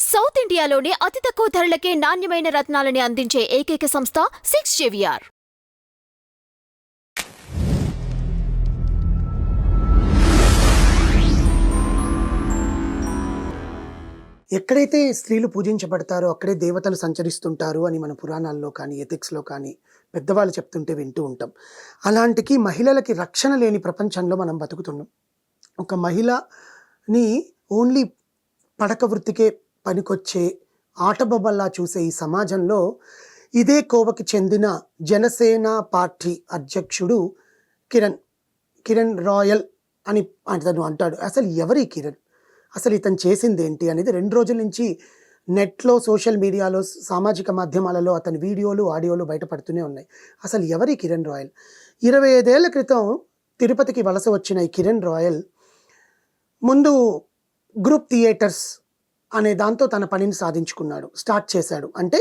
South ఇండియాలోనే అతి తక్కువ ధరలకే నాణ్యమైన రత్నాలని అందించే ఏకైక సంస్థ 6JVR. ఎక్కడైతే స్త్రీలు పూజించబడతారో అక్కడే దేవతలు సంచరిస్తుంటారు అని మన పురాణాల్లో కానీ ఎథిక్స్లో కానీ పెద్దవాళ్ళు చెప్తుంటే వింటూ ఉంటాం. అలాంటికి మహిళలకి రక్షణ లేని ప్రపంచంలో మనం బతుకుతున్నాం. ఒక మహిళని ఓన్లీ పడక వృత్తికే పనికొచ్చే ఆటబొమ్మల్లా చూసే ఈ సమాజంలో ఇదే కోవకి చెందిన జనసేన పార్టీ అధ్యక్షుడు కిరణ్ రాయల్ అని అతను అంటాడు. అసలు ఎవరి కిరణ్, అసలు ఇతను చేసింది ఏంటి అనేది 2 రోజుల నుంచి నెట్లో, సోషల్ మీడియాలో, సామాజిక మాధ్యమాలలో అతని వీడియోలు, ఆడియోలు బయటపడుతూనే ఉన్నాయి. అసలు ఎవరి కిరణ్ రాయల్? 25 ఏళ్ల క్రితం తిరుపతికి వలస వచ్చిన ఈ కిరణ్ రాయల్ ముందు గ్రూప్ థియేటర్స్ అనే దాంతో తన పనిని స్టార్ట్ చేశాడు. అంటే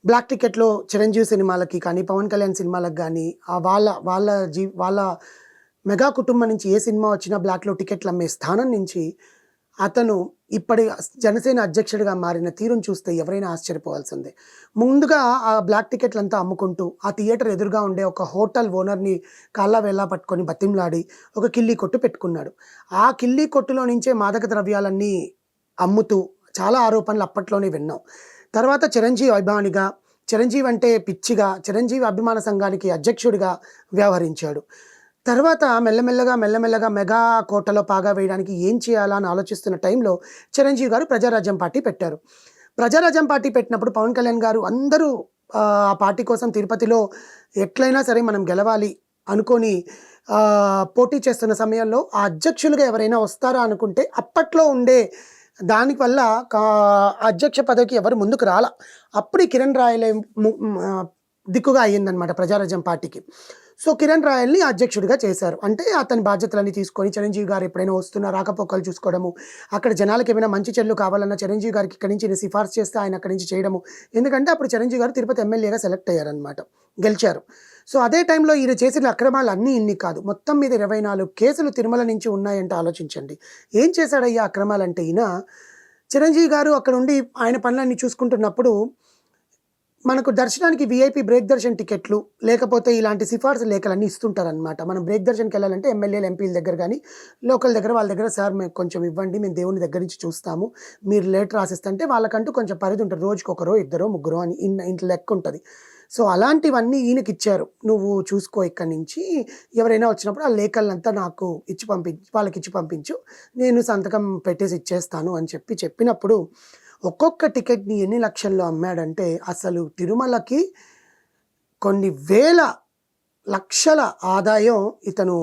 బ్లాక్ టికెట్లో చిరంజీవి సినిమాలకి కానీ, పవన్ కళ్యాణ్ సినిమాలకు కానీ వాళ్ళ మెగా కుటుంబం నుంచి ఏ సినిమా వచ్చినా బ్లాక్లో టికెట్లు అమ్మే స్థానం నుంచి అతను ఇప్పటి జనసేన అధ్యక్షుడిగా మారిన తీరును చూస్తే ఎవరైనా ఆశ్చర్యపోవాల్సిందే. ముందుగా ఆ బ్లాక్ టికెట్లంతా అమ్ముకుంటూ ఆ థియేటర్ ఎదురుగా ఉండే ఒక హోటల్ ఓనర్ని కాళ్ళ వేళ్ళ పట్టుకొని బతిమలాడి ఒక కిల్లీ కొట్టు పెట్టుకున్నాడు. ఆ కిల్లీ కొట్టులో నుంచే మాదక ద్రవ్యాలన్నీ అమ్ముతూ చాలా ఆరోపణలు అప్పట్లోనే విన్నాం. తర్వాత చిరంజీవి అభిమానిగా, చిరంజీవి అంటే పిచ్చిగా, చిరంజీవి అభిమాన సంఘానికి అధ్యక్షుడిగా వ్యవహరించాడు. తర్వాత మెల్లమెల్లగా మెగా కోటలో పాగా వేయడానికి ఏం చేయాలా అని ఆలోచిస్తున్న టైంలో చిరంజీవి గారు ప్రజారాజ్యం పార్టీ పెట్టారు. ప్రజారాజ్యం పార్టీ పెట్టినప్పుడు పవన్ కళ్యాణ్ గారు అందరూ ఆ పార్టీ కోసం తిరుపతిలో ఎట్లయినా సరే మనం గెలవాలి అనుకొని పోటీ చేస్తున్న సమయంలో ఆ అధ్యక్షులుగా ఎవరైనా వస్తారా అనుకుంటే అప్పట్లో ఉండే దానివల్ల అధ్యక్ష పదవికి ఎవరు ముందుకు రాలా. అప్పుడు కిరణ్ రాయలే దిక్కుగా అయ్యిందనమాట ప్రజారాజ్యం పార్టీకి. సో కిరణ్ రాయల్ని అధ్యక్షుడిగా చేశారు. అంటే అతని బాధ్యతలన్నీ తీసుకొని చిరంజీవి గారు ఎప్పుడైనా వస్తున్నా రాకపోకలు చూసుకోవడము, అక్కడ జనాలకి ఏమైనా మంచి చెల్లు కావాలన్నా చిరంజీవి గారికి ఇక్కడి నుంచి సిఫార్సు చేస్తే ఆయన అక్కడి నుంచి చేయడము. ఎందుకంటే అప్పుడు చిరంజీవి గారు తిరుపతి ఎమ్మెల్యేగా సెలెక్ట్ అయ్యారనమాట, గెలిచారు. సో అదే టైంలో ఈయన చేసిన అక్రమాలు ఇన్ని కాదు, మొత్తం మీద 24 కేసులు తిరుమల నుంచి ఉన్నాయంటే ఆలోచించండి. ఏం చేశాడయ్యా అక్రమాలంటే, ఈయన చిరంజీవి గారు అక్కడ ఉండి ఆయన పనులన్నీ చూసుకుంటున్నప్పుడు మనకు దర్శనానికి విఐపి బ్రేక్ దర్శన్ టికెట్లు లేకపోతే ఇలాంటి సిఫార్సు లేఖలన్నీ ఇస్తుంటారనమాట. మనం బ్రేక్ దర్శన్కి వెళ్ళాలంటే ఎమ్మెల్యేలు, ఎంపీల దగ్గర కానీ లోకల్ దగ్గర వాళ్ళ దగ్గర, సార్ మేము కొంచెం ఇవ్వండి, మేము దేవుని దగ్గర నుంచి చూస్తాము, మీరు లేట్ రాసిస్తుంటే వాళ్ళకంటూ కొంచెం పరిధి ఉంటుంది, రోజుకి 1, 2, 3 అని ఇంట్లో లెక్క ఉంటుంది. సో అలాంటివన్నీ ఈయనకి ఇచ్చారు. నువ్వు చూసుకో, ఇక్కడి నుంచి ఎవరైనా వచ్చినప్పుడు ఆ లేఖలంతా నాకు వాళ్ళకి ఇచ్చి పంపించు, నేను సంతకం పెట్టేసి ఇచ్చేస్తాను అని చెప్పినప్పుడు ఒక్కొక్క టికెట్ని ఎన్ని లక్షల్లో అమ్మాడంటే అసలు తిరుమలకి కొన్ని వేల లక్షల ఆదాయం ఇతను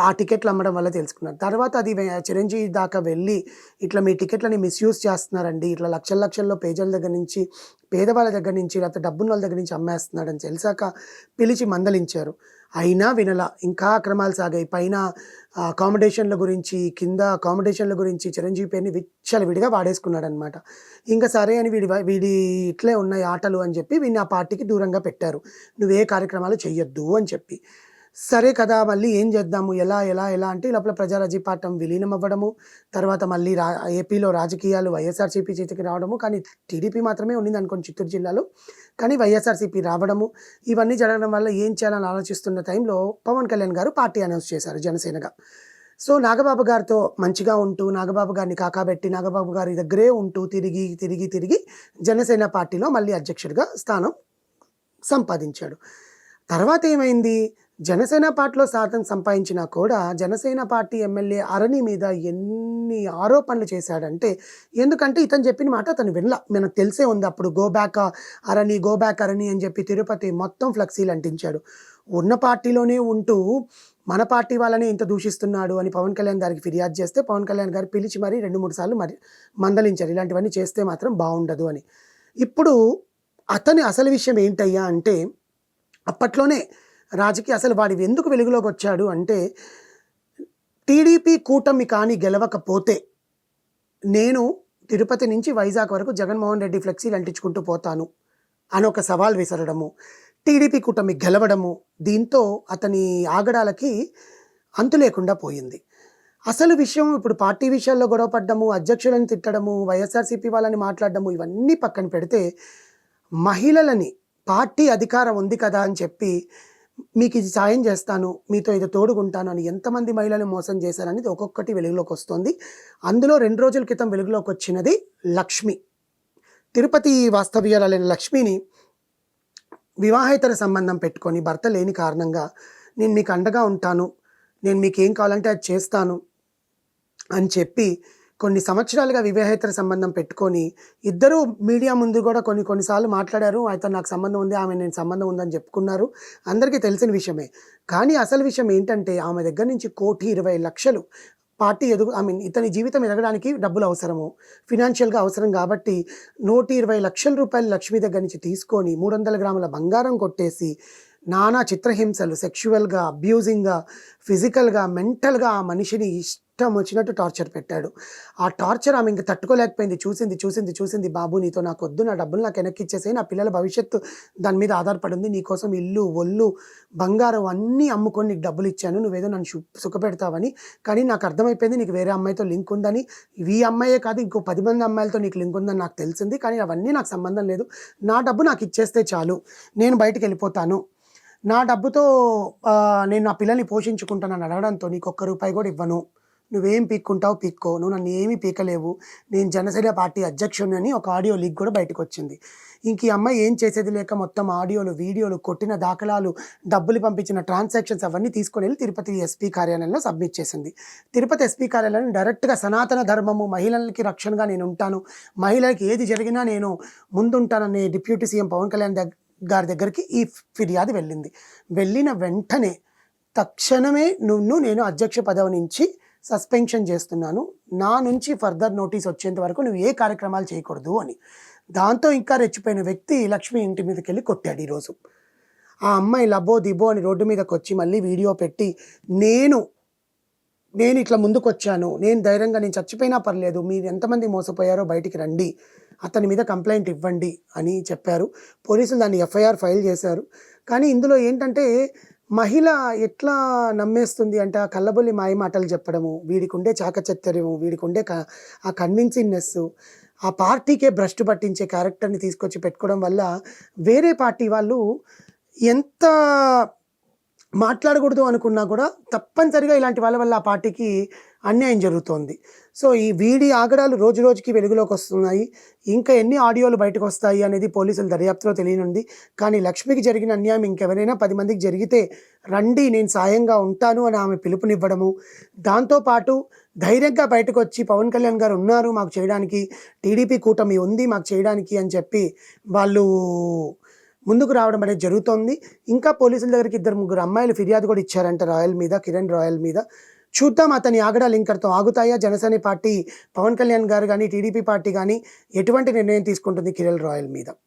ఆ టికెట్లు అమ్మడం వల్ల తెలుసుకున్నారు. తర్వాత అది చిరంజీవి దాకా వెళ్ళి ఇట్లా మీ టికెట్లని మిస్యూజ్ చేస్తున్నారండి, ఇట్లా లక్షల్లో పేజీల దగ్గర నుంచి, పేదవాళ్ళ దగ్గర నుంచి, లేకపోతే డబ్బున్న వాళ్ళ దగ్గర నుంచి అమ్మేస్తున్నాడని తెలిసాక పిలిచి మందలించారు. అయినా వినలా, ఇంకా అక్రమాలు సాగాయి. పైన అకామిడేషన్ల గురించి, కింద అకామిడేషన్ల గురించి చిరంజీవి పేరుని విచ్చలవిడిగా వాడేసుకున్నాడు అనమాట. ఇంకా సరే అని వీడి ఇట్లే ఉన్నాయి ఆటలు అని చెప్పి వీడిని ఆ పార్టీకి దూరంగా పెట్టారు. నువ్వే కార్యక్రమాలు చెయ్యొద్దు అని చెప్పి. సరే కదా, మళ్ళీ ఏం చేద్దాము, ఎలా అంటే లోపల ప్రజారాజ్య పార్టీ విలీనం అవ్వడము, తర్వాత మళ్ళీ ఏపీలో రాజకీయాలు వైఎస్ఆర్సీపీ చేతికి రావడము, కానీ టీడీపీ మాత్రమే ఉండింది అనుకోండి చిత్తూరు జిల్లాలో, కానీ వైఎస్ఆర్సీపీ రావడము, ఇవన్నీ జరగడం వల్ల ఏం చేయాలని ఆలోచిస్తున్న టైంలో పవన్ కళ్యాణ్ గారు పార్టీ అనౌన్స్ చేశారు జనసేనగా. సో నాగబాబు గారితో మంచిగా ఉంటూ, నాగబాబు గారిని కాకాబెట్టి, నాగబాబు గారి దగ్గరే ఉంటూ తిరిగి జనసేన పార్టీలో మళ్ళీ అధ్యక్షుడిగా స్థానం సంపాదించాడు. తర్వాత ఏమైంది, జనసేన పార్టీలో శాతం సంపాదించినా కూడా జనసేన పార్టీ ఎమ్మెల్యే అరణి మీద ఎన్ని ఆరోపణలు చేశాడంటే, ఎందుకంటే ఇతను చెప్పిన మాట అతను వినలా. మనకు తెలిసే ఉంది, అప్పుడు గో బ్యాక్ అరణి అని చెప్పి తిరుపతి మొత్తం ఫ్లెక్సీలు అంటించాడు. ఉన్న పార్టీలోనే ఉంటూ మన పార్టీ వాళ్ళని ఇంత దూషిస్తున్నాడు అని పవన్ కళ్యాణ్ గారికి ఫిర్యాదు చేస్తే పవన్ కళ్యాణ్ గారు పిలిచి మరీ 2-3 సార్లు మరి మందలించారు, ఇలాంటివన్నీ చేస్తే మాత్రం బాగుండదు అని. ఇప్పుడు అతని అసలు విషయం ఏంటయ్యా అంటే, అప్పట్లోనే అసలు వాడి ఎందుకు వెలుగులోకి వచ్చాడు అంటే, టీడీపీ కూటమి కానీ గెలవకపోతే నేను తిరుపతి నుంచి వైజాగ్ వరకు జగన్మోహన్ రెడ్డి ఫ్లెక్సీలు అంటించుకుంటూ పోతాను అని ఒక సవాల్ విసరడము, టీడీపీ కూటమి గెలవడము, దీంతో అతని ఆగడాలకి అంతు లేకుండా పోయింది. అసలు విషయం ఇప్పుడు పార్టీ విషయాల్లో గొడవ పడ్డము, అధ్యక్షులను తిట్టడము, వైఎస్ఆర్‌సీపీ వాళ్ళని మాట్లాడడము ఇవన్నీ పక్కన పెడితే, మహిళలని పార్టీ అధికారం ఉంది కదా అని చెప్పి, మీకిది సాయం చేస్తాను, మీతో ఇది తోడుగుంటాను అని ఎంతమంది మహిళలు మోసం చేశారనేది ఒక్కొక్కటి వెలుగులోకొస్తోంది. అందులో 2 రోజుల క్రితం వెలుగులోకొచ్చినది లక్ష్మి. తిరుపతి వాస్తవ్యురాలైన లక్ష్మిని వివాహేతర సంబంధం పెట్టుకొని భర్త లేని కారణంగా, నేను మీకు అండగా ఉంటాను, నేను మీకేం కావాలంటే అది చేస్తాను అని చెప్పి కొన్ని సంవత్సరాలుగా వివాహేతర సంబంధం పెట్టుకొని ఇద్దరూ మీడియా ముందు కూడా కొన్నిసార్లు మాట్లాడారు. అయితే నాకు సంబంధం ఉంది, ఆమె నేను సంబంధం ఉందని చెప్పుకున్నారు. అందరికీ తెలిసిన విషయమే. కానీ అసలు విషయం ఏంటంటే ఆమె దగ్గర నుంచి 1,20,00,000 పార్టీ ఇతని జీవితం ఎదగడానికి డబ్బులు అవసరము, ఫినాన్షియల్‌గా అవసరం కాబట్టి 120,00,000 రూపాయలు లక్ష్మి దగ్గర నుంచి తీసుకొని 300 గ్రాముల బంగారం కొట్టేసి నానా చిత్రహింసలు, సెక్షువల్‌గా, అబ్యూజింగ్‌గా, ఫిజికల్‌గా, మెంటల్‌గా ఆ మనిషిని ఇష్టం వచ్చినట్టు టార్చర్ పెట్టాడు. ఆ టార్చర్ ఆమె ఇంక తట్టుకోలేకపోయింది. చూసింది, బాబు నీతో నాకొద్దు, నా డబ్బులు నాకు వెనక్కి ఇచ్చేసేయి, నా పిల్లల భవిష్యత్తు దాని మీద ఆధారపడి ఉంది, నీకోసం ఇల్లు, ఒల్లు, బంగారం అన్నీ అమ్ముకొని నీకు డబ్బులు ఇచ్చాను, నువ్వేదో నన్ను సుఖపెడతావని. కానీ నాకు అర్థమైపోయింది నీకు వేరే అమ్మాయితో లింక్ ఉందని. ఈ అమ్మాయే కాదు ఇంకో 10 మంది అమ్మాయిలతో నీకు లింక్ ఉందని నాకు తెలిసింది. కానీ అవన్నీ నాకు సంబంధం లేదు. నా డబ్బు నాకు ఇచ్చేస్తే చాలు, నేను బయటికెళ్ళిపోతాను. నా డబ్బుతో నేను నా పిల్లల్ని పోషించుకుంటానని అడగడంతో నీకు ఒక్క రూపాయి కూడా ఇవ్వను, నువ్వేం పీక్కుంటావు పీక్కో, నువ్వు నన్ను ఏమీ పీకలేవు, నేను జనసేన పార్టీ అధ్యక్షుడిని అని ఒక ఆడియో లీక్ కూడా బయటకు వచ్చింది. ఇంక ఈ అమ్మాయి ఏం చేసేది లేక మొత్తం ఆడియోలు, వీడియోలు, కొట్టిన దాఖలాలు, డబ్బులు పంపించిన ట్రాన్సాక్షన్స్ అవన్నీ తీసుకొని వెళ్ళి తిరుపతి ఎస్పీ కార్యాలయంలో సబ్మిట్ చేసింది. తిరుపతి ఎస్పీ కార్యాలయం డైరెక్ట్గా సనాతన ధర్మము, మహిళలకి రక్షణగా నేను ఉంటాను, మహిళలకి ఏది జరిగినా నేను ముందుంటానని డిప్యూటీ సీఎం పవన్ కళ్యాణ్ గారి దగ్గరికి ఈ ఫిర్యాదు వెళ్ళింది. వెళ్ళిన వెంటనే తక్షణమే నేను అధ్యక్ష పదవి నుంచి సస్పెన్షన్ చేస్తున్నాను, నా నుంచి ఫర్దర్ నోటీస్ వచ్చేంత వరకు నువ్వు ఏ కార్యక్రమాలు చేయకూడదు అని. దాంతో ఇంకా రెచ్చిపోయిన వ్యక్తి లక్ష్మి ఇంటి మీదకి వెళ్ళి కొట్టాడు ఈరోజు. ఆ అమ్మాయి లబో దిబో అని రోడ్డు మీదకి వచ్చి మళ్ళీ వీడియో పెట్టి నేను ఇట్లా ముందుకొచ్చాను, నేను ధైర్యంగా, నేను చచ్చిపోయినా పర్లేదు, మీరు ఎంతమంది మోసపోయారో బయటికి రండి, అతని మీద కంప్లైంట్ ఇవ్వండి అని చెప్పారు. పోలీసులు దాన్ని ఎఫ్ఐఆర్ ఫైల్ చేశారు. కానీ ఇందులో ఏంటంటే మహిళ ఎట్లా నమ్మేస్తుంది అంటే ఆ కళ్ళబొల్లి మాయ మాటలు చెప్పడము, వీడికి ఉండే చాకచత్యము, వీడికి ఉండే ఆ కన్విన్సింగ్నెస్, ఆ పార్టీకే భ్రష్టు పట్టించే క్యారెక్టర్ని తీసుకొచ్చి పెట్టుకోవడం వల్ల వేరే పార్టీ వాళ్ళు ఎంత మాట్లాడకూడదు అనుకున్నా కూడా తప్పనిసరిగా ఇలాంటి వాళ్ళ వల్ల ఆ పార్టీకి అన్యాయం జరుగుతోంది. సో ఈ వీడి ఆగడాలు రోజు రోజుకి వెలుగులోకి వస్తున్నాయి. ఇంకా ఎన్ని ఆడియోలు బయటకు వస్తాయి అనేది పోలీసుల దర్యాప్తులో తెలియనుంది. కానీ లక్ష్మికి జరిగిన అన్యాయం ఇంకెవరైనా 10 మందికి జరిగితే రండి నేను సాయంగా ఉంటాను అని ఆమె పిలుపునివ్వడము, దాంతోపాటు ధైర్యంగా బయటకు వచ్చి పవన్ కళ్యాణ్ గారు ఉన్నారు మాకు చేయడానికి, టీడీపీ కూటమి ఉంది మాకు చేయడానికి అని చెప్పి వాళ్ళు ముందుకు రావడం అనేది జరుగుతోంది. ఇంకా పోలీసుల దగ్గరికి 2-3 అమ్మాయిలు ఫిర్యాదు కూడా ఇచ్చారంట రాయల్ మీద, కిరణ్ రాయల్ మీద. చూద్దాం అతని ఆగడాలు ఇంకటితో ఆగుతాయా, జనసేన పార్టీ పవన్ కళ్యాణ్ గారు కానీ టీడీపీ పార్టీ కానీ ఎటువంటి నిర్ణయం తీసుకుంటుంది కిరణ్ రాయల్ మీద.